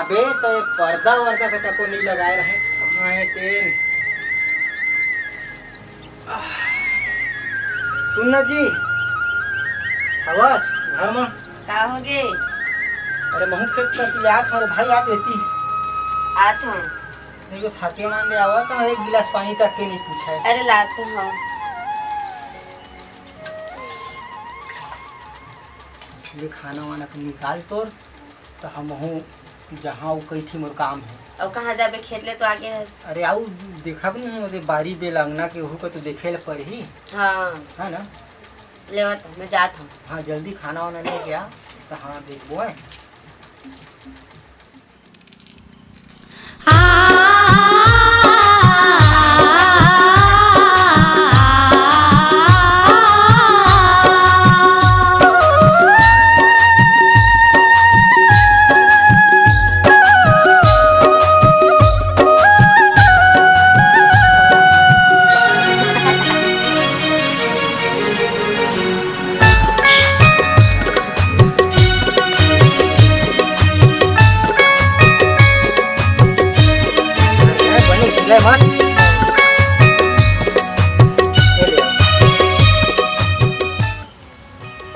अबे तो एक पर्दा वर्दा का तको नहीं लगाए रहे कहाँ है तेल। सुनना जी आवाज घर में का हो गे? अरे महू खेत कर ले आठ हमारे भाई आ देती आत हूँ। नहीं को छाते मान दे आवा तो एक गिलास पानी तक के नहीं पूछा है। अरे लात हूँ। ये खाना वाना का निकाल तोर तो हम हूँ जहाँ वो कही थी मोर काम है। अब कहाँ जाबे खेत ले तो आगे है। अरे आऊ देखा भी नहीं है बारी बेल अंगना के हु को तो देखे ले पर ही हाँ है ना। लेवत मैं जात हूँ। हाँ जल्दी खाना वाना लेके आ तो हाँ देखबो है। ले मत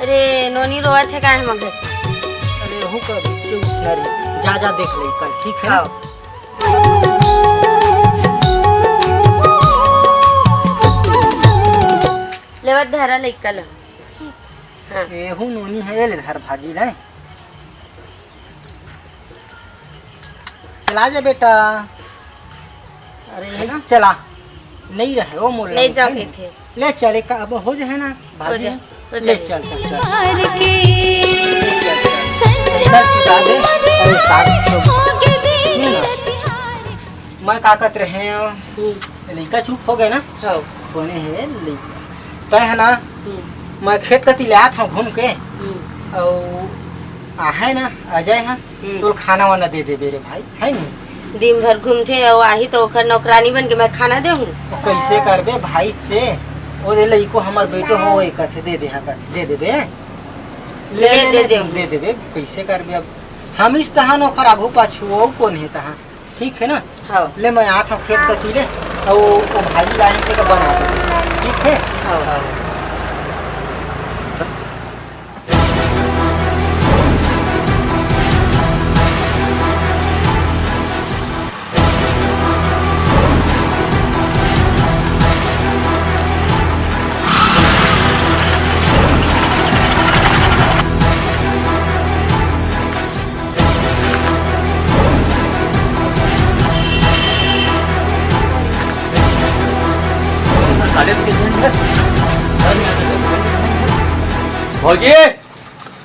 अरे नोनी रोवत है काहे मगर? अरे हूँ कर जा जा देख ले कल ठीक है ना। लेवत धरा ले कल। हाँ ए हूँ नोनी है ले धर भाजी ले चला जा बेटा। अरे है ना चला नहीं रहे वो मोल नहीं जाके थे ले चले का अब हो जाए ना भाजी हो ले चल चल चल इधर चुका दे और साग मैं का कहते रहे लड़का चुप हो गए ना। हाँ कोने है लड़का तय है ना। मैं खेत कती ले आया था घूम के और आहे ना अजय है तो खाना वाना दे दे मेरे भाई है नहीं। दिन भर घूमते और आही तो ओकर नौकरानी बन के मैं खाना दे हूँ। कैसे करबे भाई से वो दे लइको हमर बेटो हो एक कथे दे दे हाँ कथे दे देबे ले दे देबे कैसे करबे अब हम इस तहां ओकर आगू पाछू वो कौन है तहां ठीक है ना। हाँ ले मैं आठ खेत कती ले और वो भाजी लाइन के बना दे ठीक है। हाँ भौजी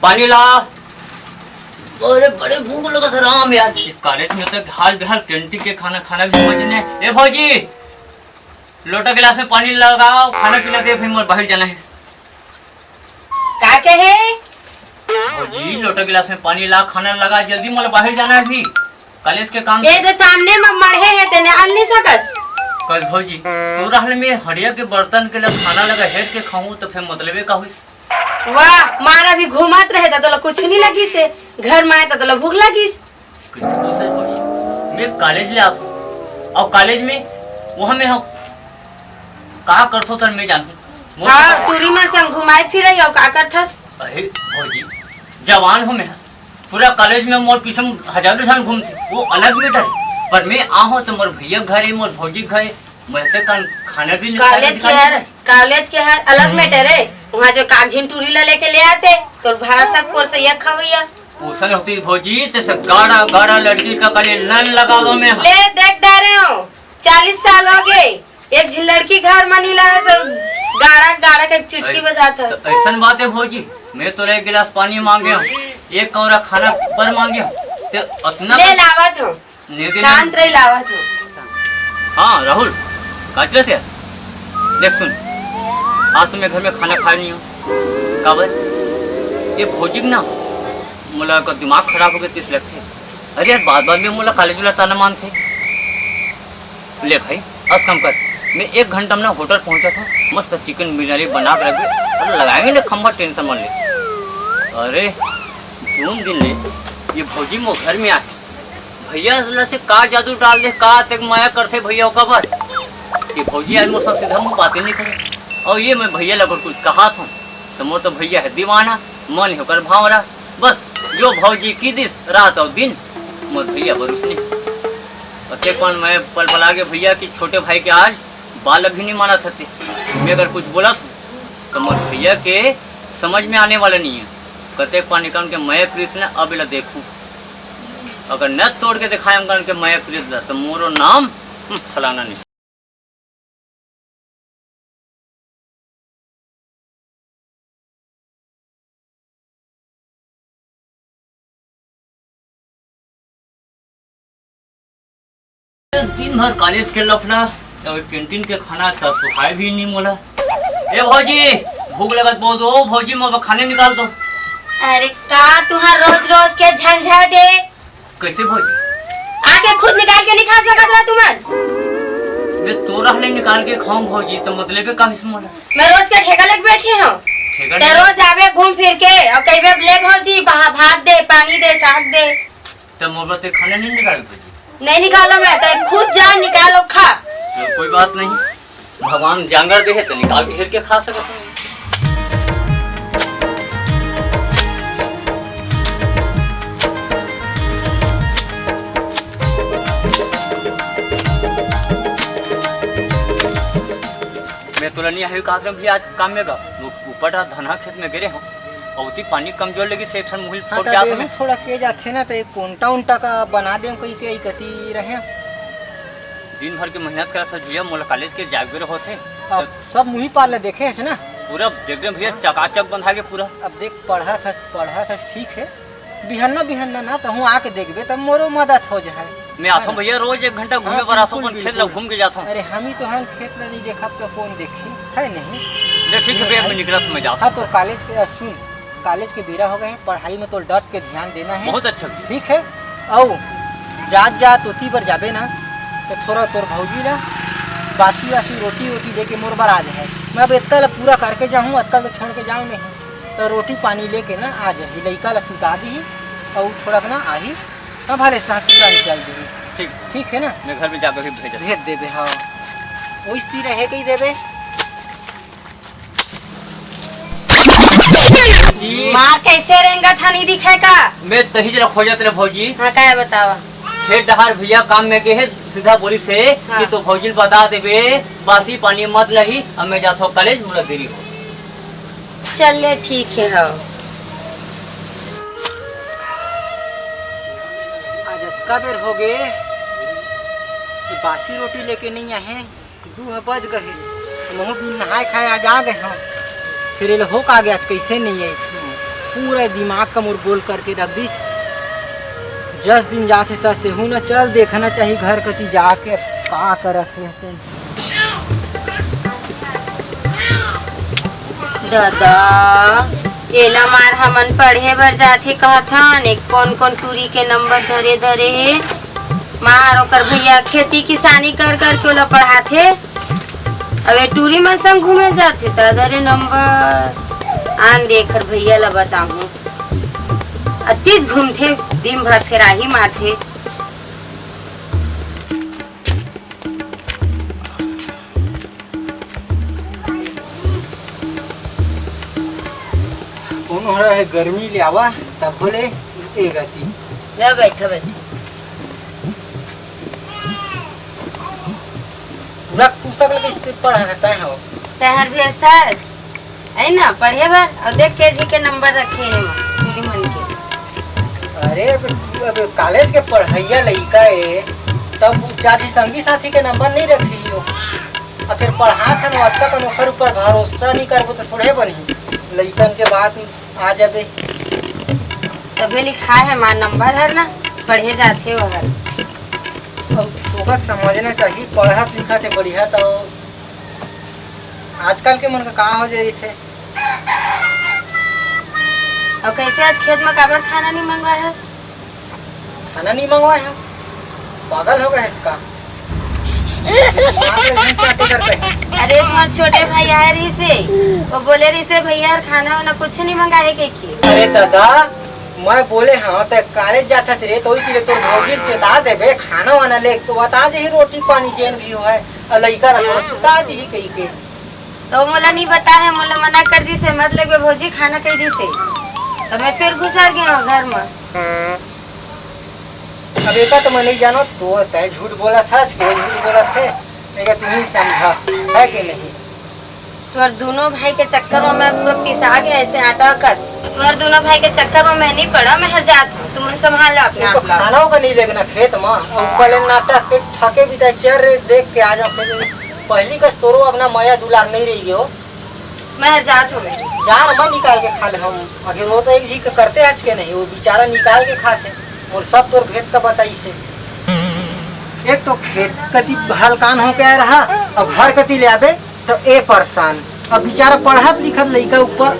पानी ला। अरे बड़े भूख लगा था राम यार। इस कॉलेज में तो हाल बेहाल कैंटीन के खाना खाना भी समझने। ए भौजी लोटा गिलास में पानी लगाओ खाना पीना दे फिर मोर बाहर जाना है। का कहे? भौजी लोटा गिलास में पानी ला खाना लगा जल्दी मोर बाहर जाना है भी कॉलेज के काम। ये तो सामने में मढ़े है तेने आल नहीं सकस। कल भौजी तू रहल में हड़िया के बर्तन के लिए खाना लगा हेट के खाऊं तो फिर मतलबे का हुई। वाह मारा भी घुमात रहे तो कुछ नहीं लगी से घर में आए तो भूख लगी। कैसे बोलते है भौजी मैं कॉलेज ले आता और कॉलेज में वहाँ में हम कहा करथो तर मैं जानू। हाँ टूरी में से हम घुमाए फिर और का करथस। अरे भौजी जवान हूँ मैं पूरा कॉलेज में मोर पीछे हजारों साल घूमते वो अलग मैटर है पर मैं आहूँ तो मोर भैया घर है मोर भौजी घर है मैं तो खाना भी कॉलेज के है अलग मैटर है। वहाँ जो कागजिन टूरी ला लेके ले आते तो भाषा कोर से ये खवैया पोषण होती भौजी तो सब गाड़ा गाड़ा लड़की का कल नल लगा दो मैं ले देख डा रहे हो 40 साल हो गए एक झी लड़की घर में नहीं लाया सब गाड़ा गाड़ा के चुटकी बजाता। तो ऐसा बात है भौजी मैं तो एक गिलास पानी मांगे हूँ एक कौरा खाना पर मांगे हूँ तो उतना ले लावत हूँ शांत रही लावत हूँ। हाँ राहुल काचले थे देख सुन आज तो मैं घर में खाना खाया नहीं हूँ काबर ये भौजी ना मोला का दिमाग खराब हो गया 30 लाख थे। अरे यार बाद में मोला कॉलेज वाला ताना मान थे। ले भाई आज कम कर मैं 1 घंटा में ना होटल पहुंचा था मस्त चिकन बिरयानी बना कर रखे और लगाएंगे ना खम्बा टेंशन मान ले। अरे जून दिन ले ये भौजी मो घर में आए भैया ला से का जादू डाल दे, का तक माया करते भैया का बात कि भौजी आज मोर सीधा मुँह बातें नहीं करे। और ये मैं भैया लगभग कुछ कहा था तो मोर तो भैया है दीवाना, मन होकर भावरा, बस जो भौजी की दिस रात और दिन मोर भैया भरोस नहीं। और कौन मैं पल पला के भैया की छोटे भाई के आज बाल भी नहीं माना सकते। मैं अगर कुछ बोला था तो मोर भैया के समझ में आने वाला नहीं है। कहते पानी निकाल के मैं कृष्ण अब इला देखूं, अगर न तोड़ के दिखाए के मैं कृष्ण तो मोरो नाम फलाना नहीं। दिन भर कॉलेज के लफड़ा, कैंटीन के खाना का सुखाए भी नहीं मोला। ए भौजी भूख लगत बहुत हो, भौजी मैं खाने निकाल दो। अरे का तुहार रोज रोज के झंझट है। कैसे भौजी? आके खुद निकाल के नहीं खा सकत रहा तुमन? मैं तोरा ले निकाल के खाऊं भौजी तो मतलब है काहे से मोला? मैं रोज के ठेका लेके बैठी हूँ। ठेका ते रोज आवे घूम फिर के और कहिबे ले भौजी भात दे, पानी दे, साग दे। तो मोला ते खाना नहीं निकाल भौजी? नहीं निकालो, मैं तो खुद जा निकालो खा। तो कोई बात नहीं, भगवान जांगर दे है तो निकाल के फिर के खा सकते हैं। मैं तो नहीं है का भी आज काम में गा ऊपर धना खेत में गिरे हूँ और उतनी पानी कमजोर लगी से ठन मुहिल फोड़ जात में थोड़ा के जाथे ना तो एक कोंटा उंटा का बना दे कोई के कती रहे। दिन भर के मेहनत करा था भैया, मोला कॉलेज के जागबे होते अब सब मुही पाल देखे है ना पूरा देख रहे भैया चकाचक बंधा के पूरा। अब देख पढ़ा था ठीक है, बिहन्ना ना तो हूँ आके देखबे तब मोरो मदद हो जाए। मैं आता हूँ भैया रोज 1 घंटा घूमे पर आता हूँ, खेत ला घूम के जाता हूँ। अरे हम ही तो हम खेत ला नहीं देखा तो कौन देखी है नहीं। ठीक है भैया मैं निकला मैं जाता हूँ। तो कॉलेज के सुन, कॉलेज के बेरा हो गए हैं, पढ़ाई में तो डट के ध्यान देना है। बहुत अच्छा ठीक है। और जात उती पर जाबे ना तो थोड़ा तोर भौजी ला बासी रोटी लेके मोर बर आ जाए। मैं अब इतना ला पूरा करके जाऊँ, अतकल तो छोड़ के जाऊँ नहीं तो रोटी पानी लेके ना आ जाए, लड़का ला सुता दी और थोड़ा ना आई तब भले पूरा निकाल देगी। ठीक है ना, मैं घर में जाकर भेज देबे। हाँ वो स्थिर रहे कही देबे। मार कैसे रहेगा था नहीं दिखे का? मैं तही जरा खोजत रहे भौजी। हाँ क्या बतावा? खेत डहार भैया काम में के है सीधा बोली से हाँ। कि तो भौजी बता देबे बासी पानी मत लही, अब मैं जाता हूँ कॉलेज, मुझे देरी हो। चलिए ठीक है। हाँ आज अतका बेर हो गए कि बासी रोटी लेके नहीं आए, 2 बज गए, महू भी नहाए खाए आज आ गए हम। फिर ये हो का गया कैसे नहीं है, पूरा दिमाग का मुर गोल करके रख दी। 10 दिन जाते था से हूँ ना, चल देखना चाहिए घर कती जाके का करत है। दादा एला मार हमन पढ़े बर जाथे कहथन, एक कौन टूरी के नंबर धरे है मार ओकर भैया खेती किसानी कर के ओला पढ़ाथे। अबे टूरी मन संग घूमे जाथे त धरे नंबर आन देकर भैया ला बताऊं अतिस घूमथे, दिन भर फेराही मारथे। उन्होंने गर्मी ले आवा तब बोले ए गति बैठा पूरा पुस्तक लगे पढ़ा रहता है। हो तहर भेजता है ना पढ़े बार और देख के जी के नंबर रखे हैं पूरी मन के। अरे अब कॉलेज के पढ़ैया लड़का है तब चाची संगी साथी के नंबर नहीं रखी हो, और फिर पढ़ा था ना का नौकर ऊपर भरोसा नहीं करबो तो थोड़े बनी लड़कन के बाद आ जाबे। तभी लिखा है मां नंबर है ना, पढ़े जाते हो अगर तो बस समझना चाहिए पढ़त लिखत है बढ़िया। तो आजकल के मन का कहाँ हो जाए थे। और कैसे आज खेत में काबर खाना नहीं मंगवाया है? खाना नहीं मंगवाया है, पागल हो गए इसका। अरे तुम्हारे छोटे भाई आए रही से, वो बोले रही से भैया खाना वाना कुछ नहीं मंगाए के की। अरे दादा मैं बोले हाँ तो कॉलेज जाता रे तो वही तोर भौजी चेता देबे खाना वाना ले तो बता जे रोटी पानी जेन भी हो है और लइका ला थोड़ा सुता दी कही के। तो मोला नहीं बता है, मोला मना कर दी से मत लगे भौजी खाना कह दी से, तो मैं फिर घुसा गया घर में। अब एक तो मैं नहीं जानो तो तय झूठ बोला था झूठ बोला थे लेकिन तुम ही समझा है कि नहीं। तुहर दोनों भाई के चक्कर में मैं पूरा पिसा गया ऐसे आटा कस। तुहर दोनों भाई के चक्कर में मैं नहीं पड़ा, मैं हर जात हूँ, तुम संभाल लो अपने तो आप ला। खाना का नहीं लेना खेत में और पहले नाटक के थके भी चर देख के आ जाओ पहली कस तोरो अपना माया दुलार नहीं रही हो। मैं हर जात हूँ जान मैं निकाल के खा ले हम अगर वो तो एक जी के करते आज के नहीं वो बेचारा निकाल के खाते और सब तोर भेद का बताई से। एक तो खेत कति हलकान हो के रहा अब घर कति ले आबे तो ए परेशान अब बेचारा पढ़त लिखत लइका ऊपर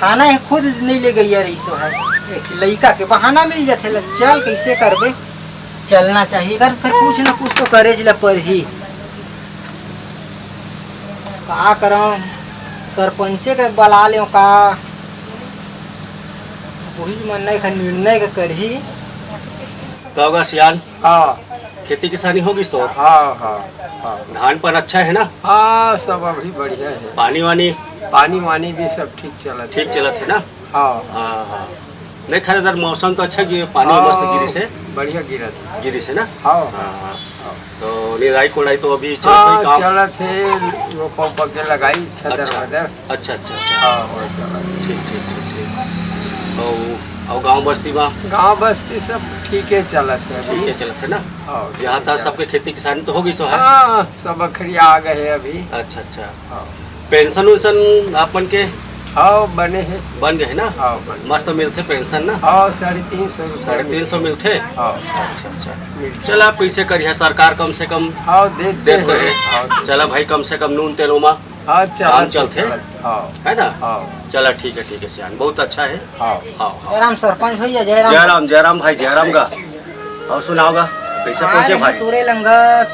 खाना है खुद नहीं ले गई यार इसो है एक लइका के बहाना मिल जाते चल कैसे करबे चलना चाहिए कर फिर कुछ ना कुछ तो करे ला पर ही का करऊं सरपंचे के बला ले का वही मन का निर्णय का कर ही तो होगा सियान। हाँ खेती किसानी होगी तो हाँ हाँ हाँ धान पर अच्छा है ना? हाँ सब अभी बढ़िया है, पानी वानी पानी वानी भी सब ठीक चला ठीक चलत है ना? हाँ हाँ हाँ नहीं खैर इधर मौसम तो अच्छा पानी मस्त गिरी से बढ़िया गिरा था गिरी से ना? हाँ हाँ हाँ तो निराई कोड़ाई तो अभी चल हाँ काम चला थे वो पंप के लगाई छदर अच्छा वदर। अच्छा अच्छा अच्छा हाँ वो चला ठीक ठीक ठीक ठीक और गांव बस्ती में गाँव बस्ती सब ठीक है चला थे ठीक अभी। है चलत है ना? हाँ यहाँ था सबके खेती किसानी तो होगी तो है? हाँ सब अखरिया आ गए हैं अभी। अच्छा अच्छा हाँ पेंशन वेंशन आपन के हाँ बने हैं। बन गए ना? हाँ बने मस्त मिलते पेंशन ना? हाँ 350 रुपये 350 मिलते? हाँ अच्छा अच्छा मिलते। चला पैसे करिए सरकार कम से कम हाँ देते देते हैं। है। हाँ चला भाई कम से कम नून तेलों में हाँ काम चलते। हाँ है ना? हाँ चला ठीक है सियान बहुत अच्छा है। हाँ हाँ हाँ जयराम सरपंच भैया जयराम जयराम भाई जयराम का और सुनाओगा कैसे पहुँचे भाई? तोरे लंगत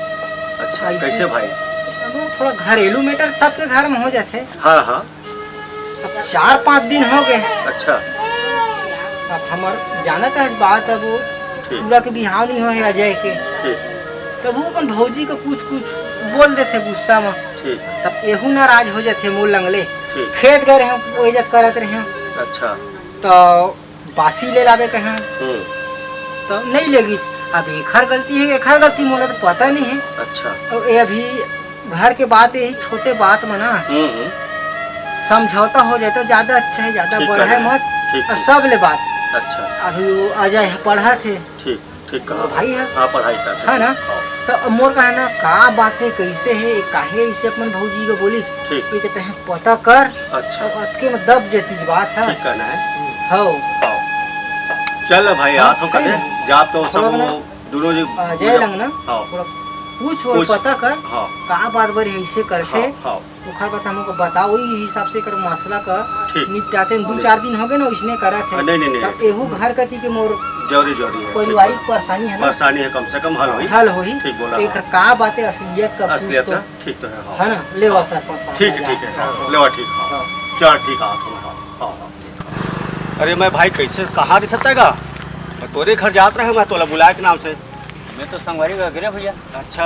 अच्छा ऐसे- कैसे भाई? अब थोड़ा घरेलू मैटर सबके घर में हो जाते हाँ हाँ अब 4-5 दिन हो गए अच्छा अब हमार जानत है बात अब वो ठीक पूरा के बिहाव नहीं हो है अजय के ठीक तब वो अपन भौजी को कुछ बोल देते गुस्सा में ठीक तब एहू नाराज हो जाते मुँह लंगले ठीक खेत गए रहे वो इज्जत करत रहे अच्छा तो बासी ले लावे कहे तो नहीं लेगी अब एक हर गलती है एक हर गलती मोला तो पता नहीं है। अच्छा तो ये अभी घर के बात यही छोटे बात में ना समझौता हो जाए तो ज्यादा अच्छा है ज्यादा ठीक बढ़े है। मत ठीक और है। सब ले बात अच्छा अभी वो अजय पढ़ा थे ठीक ठीक कहा भाई है हाँ पढ़ाई का है ना तो मोर का है ना का बातें कैसे है काहे इसे अपन भौजी को बोली ठीक ये कहते हैं पता कर अच्छा और अतके में दब जाती बात है ठीक कहना है। हो चल भाई हाथों का दे जाप तो सब थोड़ा ना दोनों जी अजय लंग ना हाँ थोड़ा पूछ और पूछ। पता कर हाँ का बात बड़ी ऐसे करते हाँ हाँ मुखर बात हमको बताओ वही हिसाब से कर मसला का ठीक। निपटाते 2-4 दिन हो गए ना इसने करा थे नहीं। तब एहू घर कती के मोर जरूरी है पारिवारिक परेशानी है ना परेशानी है कम से कम हल हुई हल होई ठीक बोला, एक हाँ। का बातें असलियत का पूछ असलियत तो है ठीक तो है हाँ है ना ले वा सरपंच साहब ठीक आ है जा। लेवा ठीक हाँ चल ठीक हाथ में हाँ हाँ हाँ अरे मैं भाई कैसे कहाँ रह सकता है मैं तोरे घर जात रहे मैं तोला बुलाए के नाम से मैं तो संगवारी का गिरे भैया। अच्छा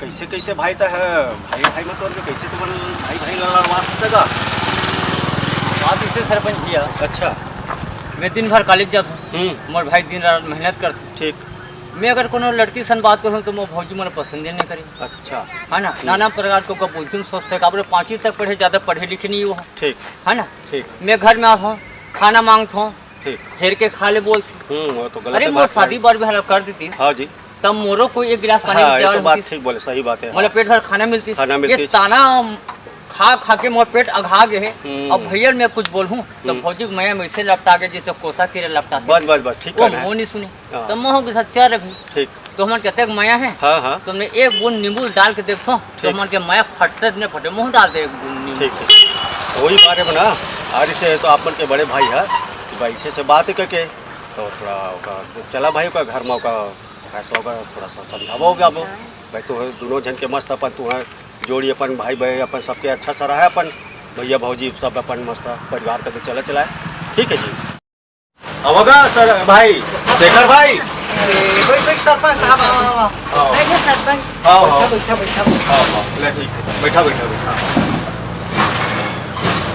कैसे कैसे भाई तो है भाई में तोड़ के कैसे तो भाई लड़वा सकता बात इससे सरपंच भैया अच्छा मैं दिन भर कॉलेज जाता हूँ मोर भाई दिन रात मेहनत करते ठीक मैं अगर कोनो लड़की सन बात करूँ तो मोर भौजी मोला पसंद ही नहीं करी अच्छा है ना नाना प्रकार को बोलती सोचते हैं आप 5वीं तक पढ़े ज़्यादा पढ़े लिखे नहीं हुआ ठीक है ना। ठीक मैं घर में आता हूँ खाना मांगता हूँ ठीक फेर के खा ले बोलती वो तो गलत अरे है मोर बात शादी बार भी हेल्प कर देती हाँ जी तब मोरो को एक गिलास पानी हाँ ये तो देवल बात होती ठीक बोले सही बात है मोला पेट भर खाना मिलती खाना मिलती। ये ताना खा खा के मोर पेट अघा गए है। अब भैया मैं कुछ बोलूँ तो भौजी मैं वैसे लपटा के जैसे कोसा कीड़े लपटा बस ठीक वो है मुँह नहीं सुनी हाँ। तो मोह के साथ चल रही ठीक तो हमारे कहते माया है हाँ हाँ तुमने एक बूंद नींबू डाल के देखो तो ठीक। हमारे के माया फटते नहीं फटे मुँह डाल दे एक बूंद नींबू। ठीक ठीक वही बारे में ना आर से तो अपन के बड़े भाई है भाई से बात करके तो थोड़ा चला भाई का घर में फैसला होगा थोड़ा सा समझाओगे आप भाई तो दोनों जन के मस्त अपन तू है जोड़ी अपन भाई भाई अपन सबके अच्छा सा रहा है अपन भैया भौजी सब अपन मस्त परिवार का चला चलाए ठीक है जी। अब होगा सर भाई शेखर भाई बैठ बैठ सरपंच साहब आओ बैठो सरपंच। आओ आओ बैठा बैठा बैठा आओ ले ठीक है बैठा बैठा बैठा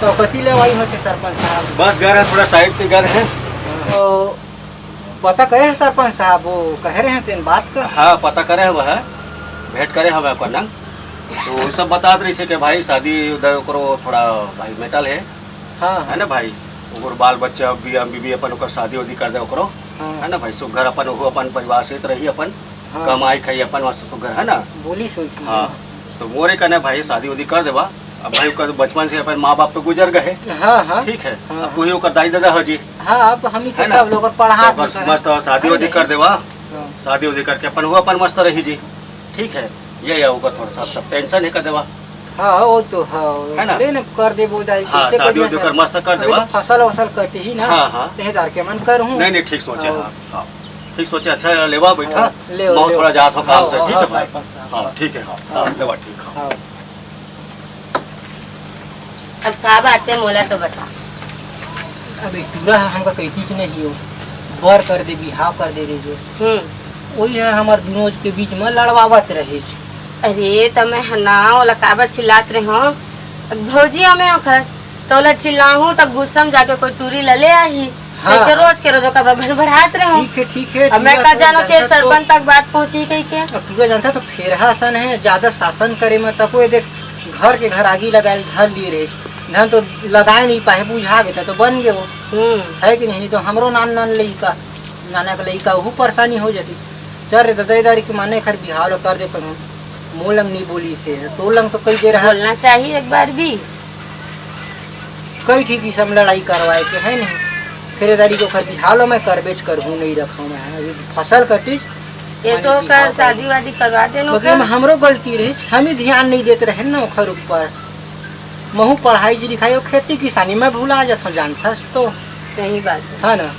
तो कति ले आई होते सरपंच साहब बस घर है थोड़ा साइड पे घर है तो पता करे हैं सरपंच साहब वो कह रहे हैं तेन बात का हाँ पता करे हुआ है भेंट करे हुआ है अपन तो वो सब बता रही से कि भाई शादी उधर करो थोड़ा भाई मेटल है हाँ है ना भाई ओकर बाल बच्चा बिया बीबी अपन ओकर शादी उदी कर दे ओकरो हाँ है ना भाई सब घर अपन ओहो अपन परिवार सहित रही अपन हाँ। कमाई खाई अपन वास्ते तो घर है ना बोली सोची हाँ तो मोरे कने भाई शादी उदी कर देवा अब भाई ओकर बचपन से अपन माँ बाप तो गुजर गए हाँ हाँ ठीक है हाँ। अब कोई ओकर दाई दादा हो जी हाँ अब हम ही तो है ना? सब लोग पढ़ा तो बस मस्त शादी उदी कर देवा शादी उदी करके अपन वो अपन मस्त रही जी ठीक है ये या ओकर थोड़ा सा सब टेंशन है कर देवा हाँ वो तो हाँ है ना? ले न कर दे बोदाई हाँ शादी उदी कर मस्त कर देवा फसल वसल कटे ही ना हाँ, हाँ। तेहदार के मन कर हूँ नहीं नहीं ठीक सोचे हाँ। हाँ हाँ ठीक सोचे अच्छा लेवा बैठा हाँ, ले मैं थोड़ा जात हो काम से हाँ, ठीक हाँ, है भाई सरपंच साहब। हाँ ठीक है हाँ हाँ लेवा ठीक हाँ हाँ अब का बात है मोला तो बता। अबे पूरा हमका कहती कि नहीं हो बर कर दे बिहाव कर दे रे जो वही है हमार दोनों के बीच में लड़वावत रहे अरे तो मैं हना ओला काबर चिल्लात रहे हो भौजी हमें ओखर तो ओला चिल्लाहूं तो गुस्सा में जाके कोई टूरी ले आई हाँ। के रोज के रोज ओकरा भड़बड़ात रहे हो। ठीक है अब मैं का जानो के सरपंच तक बात पहुंची गई के अब पूरा जानता तो फेरहा सन है ज्यादा शासन करे में तको ये देख घर के घर आगी लगाए धर लिए रहे धन तो लगाए नहीं पाए बुझा गए तो बन गए वो है कि नहीं तो हमरो नान लड़का नाना का लड़का वो परेशानी हो जाती चल रे दादादारी के माने खर बिहार कर दे पर मोलंग नहीं बोली से तो लंग तो कई दे रहा बोलना चाहिए एक बार भी। कई ठीक सब लड़ाई करवाए के है नहीं खरीदारी को खर बिहालो में कर बेच कर हूँ नहीं रखा मैं अभी फसल कटिस ये सो कर शादी वादी करवा दे नो मतलब हमरो गलती रही हम ही ध्यान नहीं देते रहे ना ओखर ऊपर महू पढ़ाई जी लिखाई और खेती किसानी में भूला जाता जानथस तो सही बात है। है ना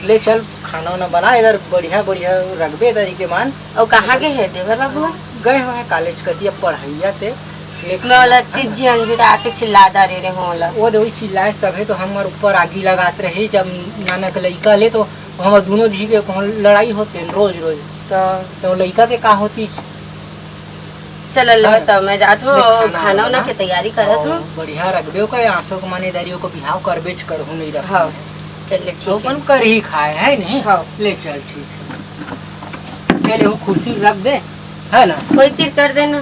ले चल खाना वाना बना इधर बढ़िया बढ़िया रखबे इधर के मान और कहाँ के है देवर बाबू गए हुए हैं कॉलेज कतिया पढ़ाइया ते नौलती झंझुड़ा के चिल्लादा रे होला वो दो चिल्लाए तब है तो हमारे ऊपर आगी लगाते रहे जब नाना के लड़का ले तो हमारे दोनों जी के लड़ाई होते रोज रोज तो लड़का के का होती चलो लो तो मैं जात हूँ खाना वाना के तैयारी करत हूँ। बढ़िया रखबे का आंसू के माने दारियों को बिहाव कर बेच कर हूँ नहीं रखा हाँ चलिए तो ठीक है। अपन कर ही खाए है नहीं हाँ। ले चल ठीक है चले वो कुर्सी रख दे है ना कोई तीर कर देना।